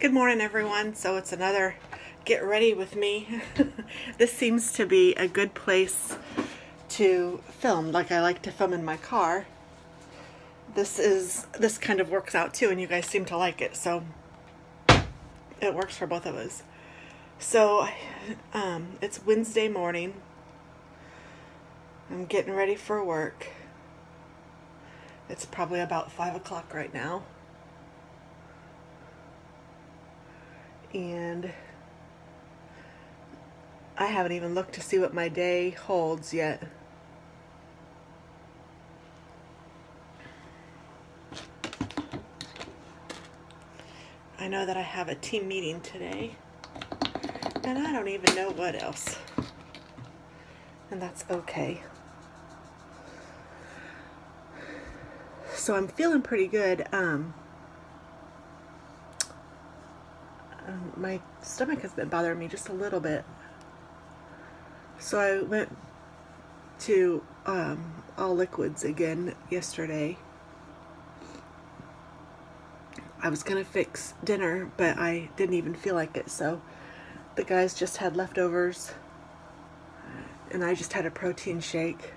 Good morning, everyone. So it's another get ready with me. This seems to be a good place to film, like I like to film in my car. This kind of works out too, and you guys seem to like it, so it works for both of us. So it's Wednesday morning. I'm getting ready for work. It's probably about 5 o'clock right now. And I haven't even looked to see what my day holds yet. I know that I have a team meeting today, and I don't even know what else. And that's okay. So I'm feeling pretty good. My stomach has been bothering me just a little bit. So I went to All Liquids again yesterday. I was gonna fix dinner, but I didn't even feel like it, so the guys just had leftovers and I just had a protein shake.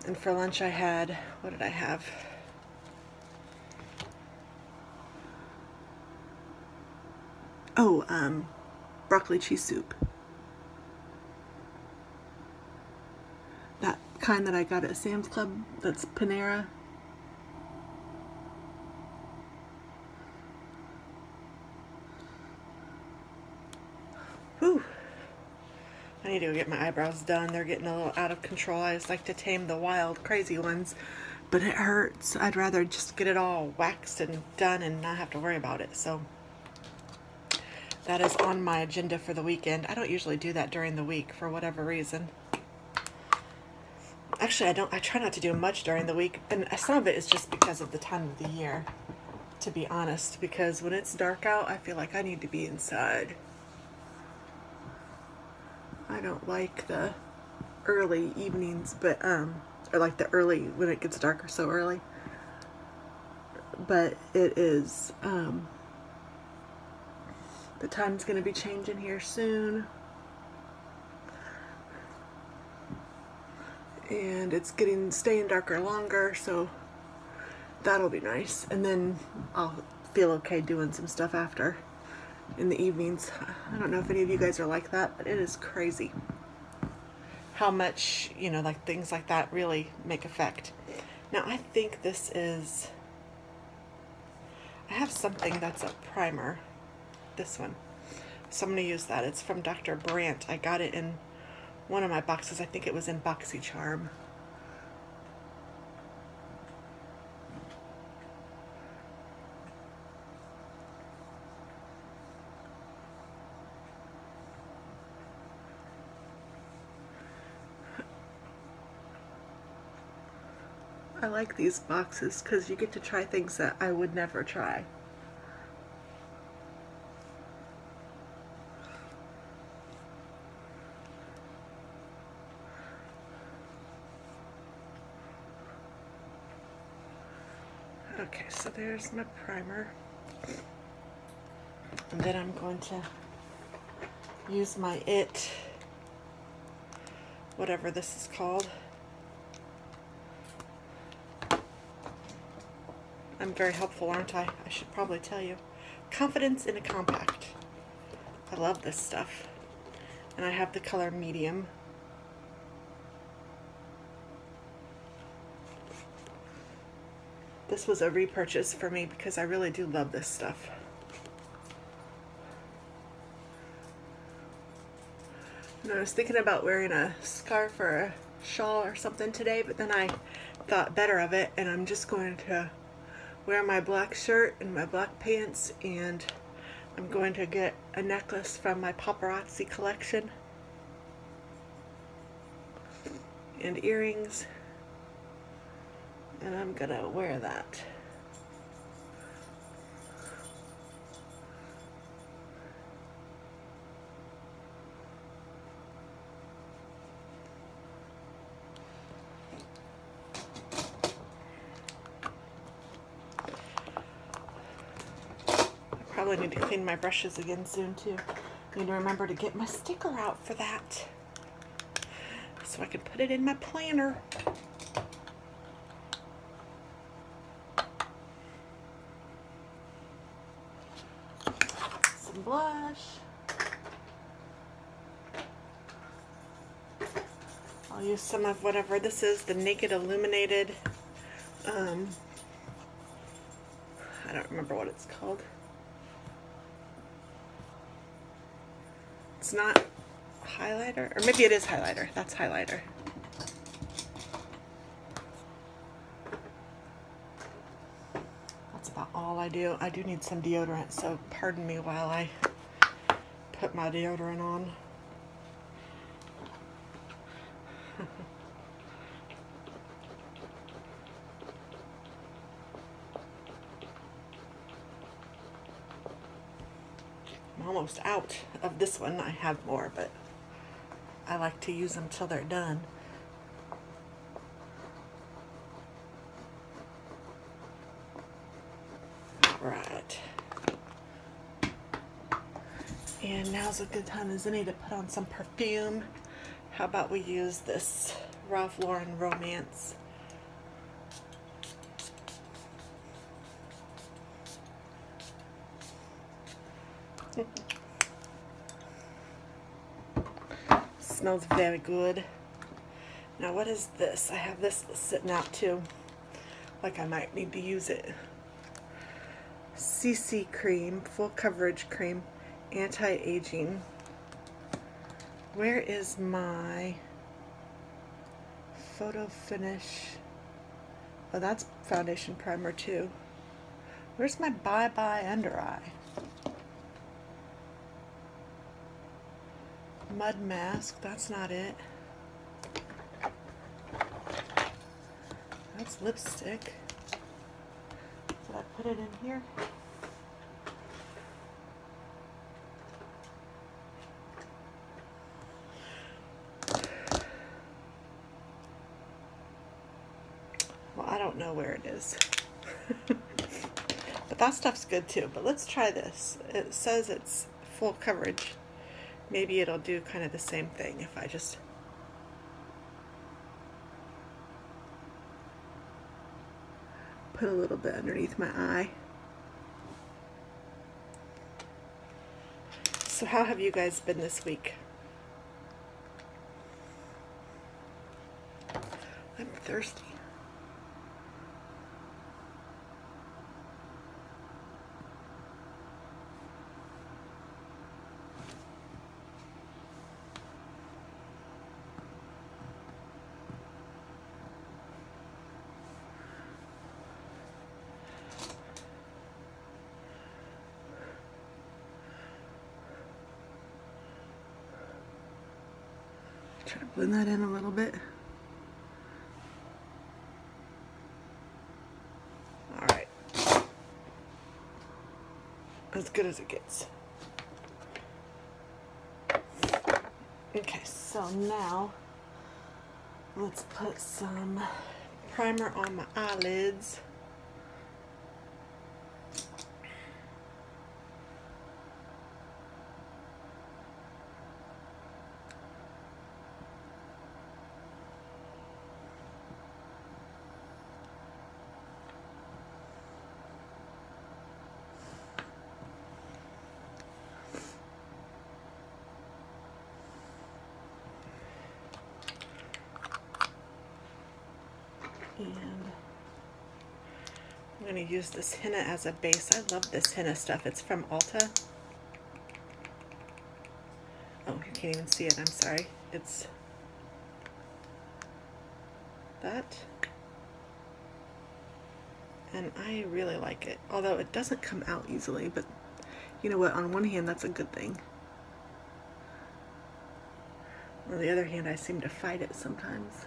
And for lunch I had, what did I have? Broccoli cheese soup. That kind that I got at Sam's Club, that's Panera. Whew. I need to go get my eyebrows done. They're getting a little out of control. I just like to tame the wild, crazy ones, but it hurts. I'd rather just get it all waxed and done and not have to worry about it. So that is on my agenda for the weekend. I don't usually do that during the week for whatever reason. Actually, I try not to do much during the week, and some of it is just because of the time of the year, to be honest, because when it's dark out, I feel like I need to be inside. I don't like the early evenings, but or like the early when it gets darker so early. But it is the time's going to be changing here soon. And it's staying darker longer, so that'll be nice. And then I'll feel okay doing some stuff after in the evenings. I don't know if any of you guys are like that, but it is crazy how much, like things like that really make effect. Now I think I have something that's a primer. This one. So I'm going to use that. It's from Dr. Brandt. I got it in one of my boxes. I think it was in BoxyCharm. I like these boxes because you get to try things that I would never try. Okay, so there's my primer. And then I'm going to use my whatever this is called. I'm very helpful, aren't I? I should probably tell you. Confidence in a Compact. I love this stuff. And I have the color medium. This was a repurchase for me because I really do love this stuff. And I was thinking about wearing a scarf or a shawl or something today, but then I thought better of it, and I'm just going to wear my black shirt and my black pants, and I'm going to get a necklace from my paparazzi collection and earrings, and I'm gonna wear that. probably need to clean my brushes again soon too. Need to remember to get my sticker out for that, so I can put it in my planner. Some blush. I'll use some of whatever this is, the Naked Illuminated, I don't remember what it's called. It's not highlighter, or maybe it is highlighter. That's highlighter. That's about all I do. I do need some deodorant, so pardon me while I put my deodorant on. I'm almost out of this one. I have more, but I like to use them till they're done. Right. And now's a good time as any to put on some perfume. How about we use this Ralph Lauren Romance? Smells very good. Now what is this? I have this sitting out too. Like I might need to use it. CC cream, full coverage cream, anti-aging. Where is my photo finish? Oh, that's foundation primer too. Where's my Bye Bye Under Eye? Mud mask, that's not it. That's lipstick. Did I put it in here? Well, I don't know where it is. But that stuff's good too. But let's try this. It says it's full coverage. Maybe it'll do kind of the same thing if I just put a little bit underneath my eye. So how have you guys been this week? I'm thirsty. Try to blend that in a little bit. All right. As good as it gets. Okay, so now let's put some primer on my eyelids. And I'm going to use this henna as a base. I love this henna stuff. It's from Ulta. Oh, you can't even see it. I'm sorry. It's that. And I really like it. Although it doesn't come out easily, but you know what? On one hand, that's a good thing. On the other hand, I seem to fight it sometimes.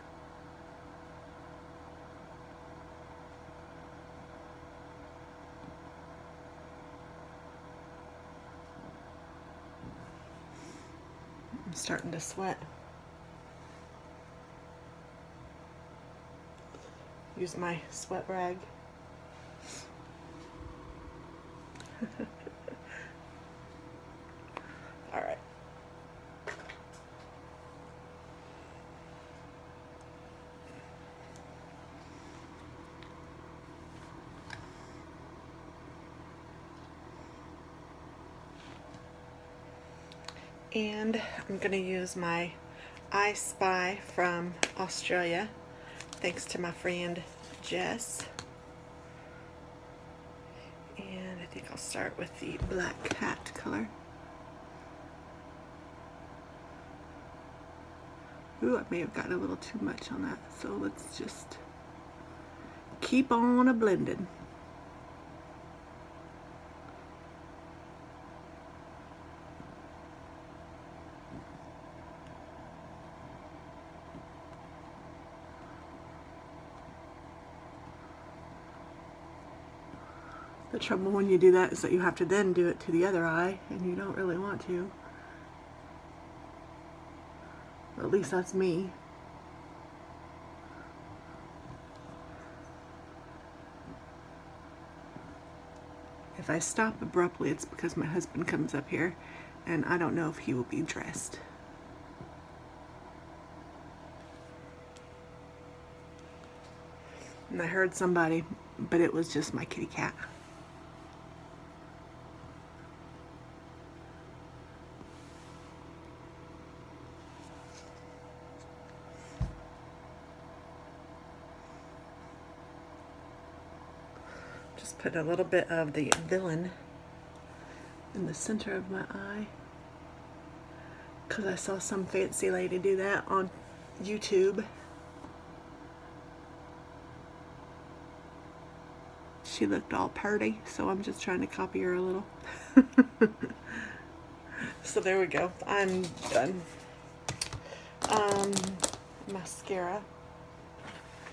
I'm starting to sweat. Use my sweat rag. And I'm going to use my I Spy from Australia, thanks to my friend Jess. And I think I'll start with the black cat color. Ooh, I may have gotten a little too much on that, so let's just keep on a-blending. The trouble when you do that is that you have to then do it to the other eye, and you don't really want to. At least that's me. If I stop abruptly, it's because my husband comes up here, and I don't know if he will be dressed. And I heard somebody, but it was just my kitty cat. Just put a little bit of the villain in the center of my eye, because I saw some fancy lady do that on YouTube. She looked all purty, so I'm just trying to copy her a little. So there we go. I'm done. Mascara.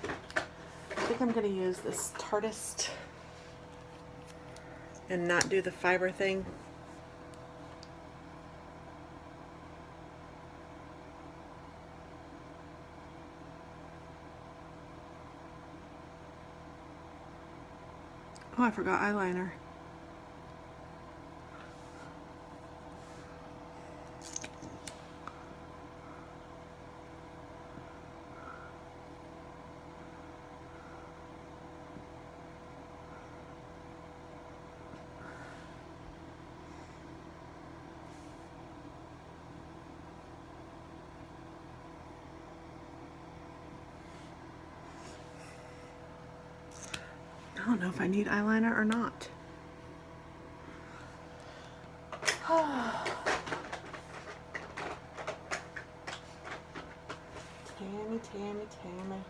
I think I'm going to use this Tartist and not do the fiber thing. Oh, I forgot eyeliner. I don't know if I need eyeliner or not. Tammy, Tammy, Tammy.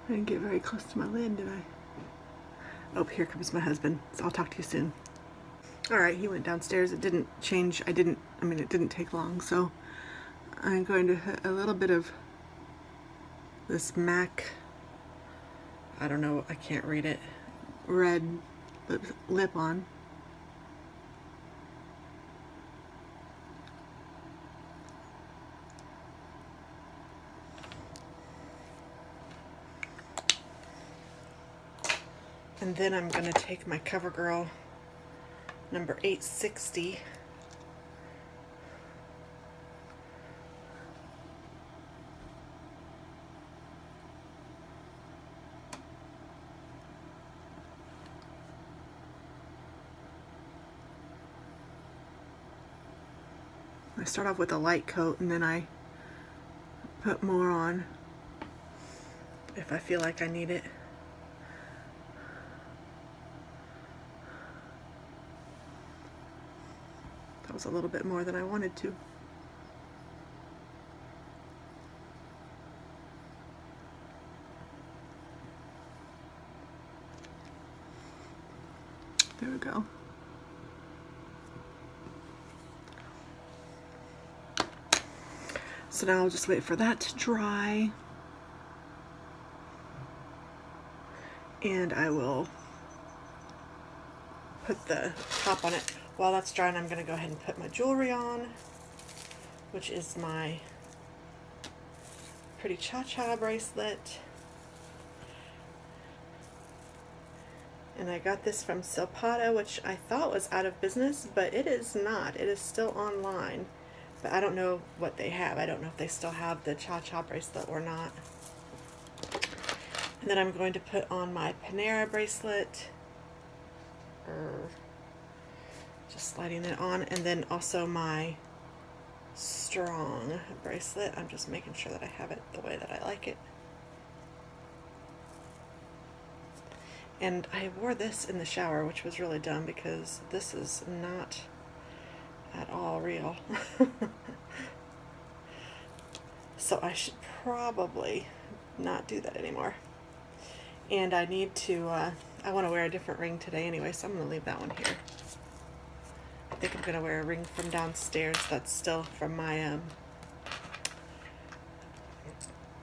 I didn't get very close to my lid, did I? Oh, here comes my husband, so I'll talk to you soon. Alright, he went downstairs. It didn't change. It didn't take long, so I'm going to put a little bit of this MAC, I don't know, I can't read it, red lip on. And then I'm going to take my CoverGirl number 860. I start off with a light coat and then I put more on if I feel like I need it. That was a little bit more than I wanted to. There we go. So now I'll just wait for that to dry. And I will put the top on it. While that's drying, I'm going to go ahead and put my jewelry on, which is my pretty cha-cha bracelet. And I got this from Silpata, which I thought was out of business, but it is not. It is still online. But I don't know what they have. I don't know if they still have the cha-cha bracelet or not. And then I'm going to put on my Panera bracelet. Just sliding it on. And then also my strong bracelet. I'm just making sure that I have it the way that I like it. And I wore this in the shower, which was really dumb because this is not at all real. So I should probably not do that anymore. And I need to, I want to wear a different ring today anyway, so I'm going to leave that one here. I think I'm going to wear a ring from downstairs that's still from my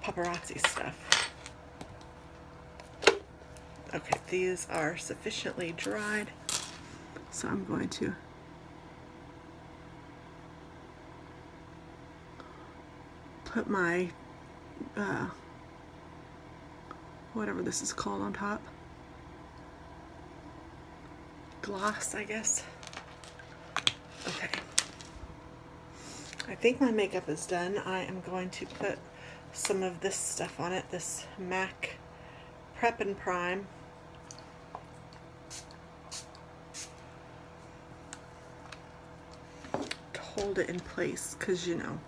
paparazzi stuff. Okay, these are sufficiently dried, so I'm going to put my whatever this is called on top. Gloss, I guess. Okay. I think my makeup is done. I am going to put some of this stuff on it, this MAC Prep and Prime. To hold it in place, because you know.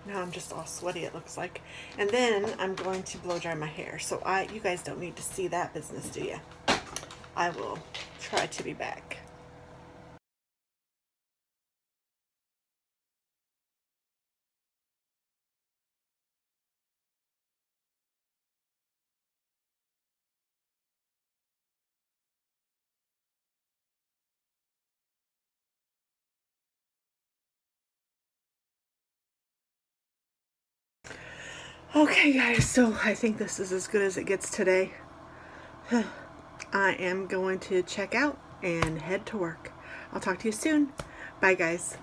Now I'm just all sweaty, it looks like. And then I'm going to blow dry my hair. So you guys don't need to see that business, do you? I will try to be back. Okay guys, so I think this is as good as it gets today. I am going to check out and head to work. I'll talk to you soon. Bye guys.